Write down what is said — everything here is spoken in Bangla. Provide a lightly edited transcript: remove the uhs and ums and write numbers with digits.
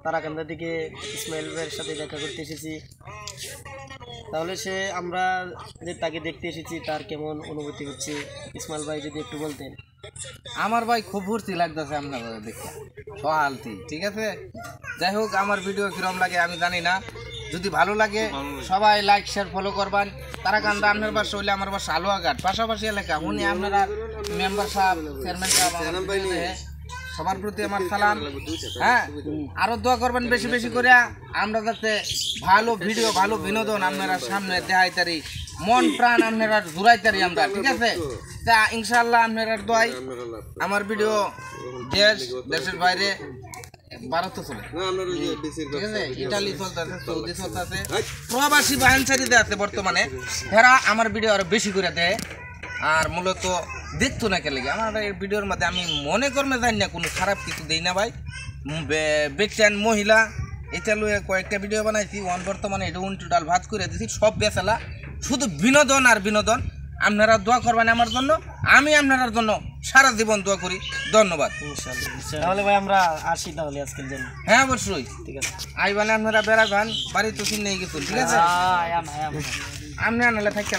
তারাকান্দা থেকে ইসমাইল ভাইয়ের সাথে দেখা করতে এসেছি। তাহলে আমরা যে তাকে দেখতে এসেছি তার কেমন অনুভূতি হচ্ছে ইসমাইল ভাই যদি একটু বলতেন। আমার ভাই খুব ফুর্তি লাগতেছে আপনার দেখে সহালতি, ঠিক আছে। যাই হোক, আমার ভিডিও কিরম লাগে আমি জানি না, যদি ভালো লাগে সবাই লাইক শেয়ার ফলো করবেন। তারাকান্দা আপনার বাসা হইলে আমার বাসা আলুয়াঘাট, পাশাপাশি এলাকা। উনি আপনারা মেম্বার সাহেব, চেয়ারম্যান সাহেব, সবার প্রতি আমার সালাম। হ্যাঁ, আরো দোয়া করবেন বেশি বেশি করে, আমরা যাতে ভালো ভিডিও ভালো বিনোদন আপনারা সামনে দেখাইতারি, মন প্রাণ আপনারা জুড়াইতারি আমরা, ঠিক আছে। তা ইনশাআল্লাহ আপনারা দোয়াই আমার ভিডিও দেশের বাইরে ভারত চলে, ঠিক আছে, ইটালি চলতেছে, সৌদি চলতেছে, প্রবাসী বাহিনীতে আছে বর্তমানে। এরা আমার ভিডিও আরো বেশি করে দেয়, আর মূলত দেখতো না কেলে আমার এই ভিডিওর মধ্যে আমি মনে কর্মে জানি না কোনো খারাপ কিছু দেই না ভাই। বেচান মহিলা এটা লয়ে কয়েকটা ভিডিও বানাইছি, বর্তমানে এটা টোটাল ভাত করে দিছি, সব বেচালা, শুধু বিনোদন আর বিনোদন। আপনারা দোয়া করবেন আমার জন্য, আমি আপনার জন্য সারা জীবন দোয়া করি। ধন্যবাদ। তাহলে ভাই আমরা আসি তাহলে আজকের জন্য। হ্যাঁ অবশ্যই, ঠিক আছে। আইবানে আপনারা বেড়াবেন, বাড়ি তো চিনে গেছেন, ঠিক আছে। আপনি আনালে থাকতে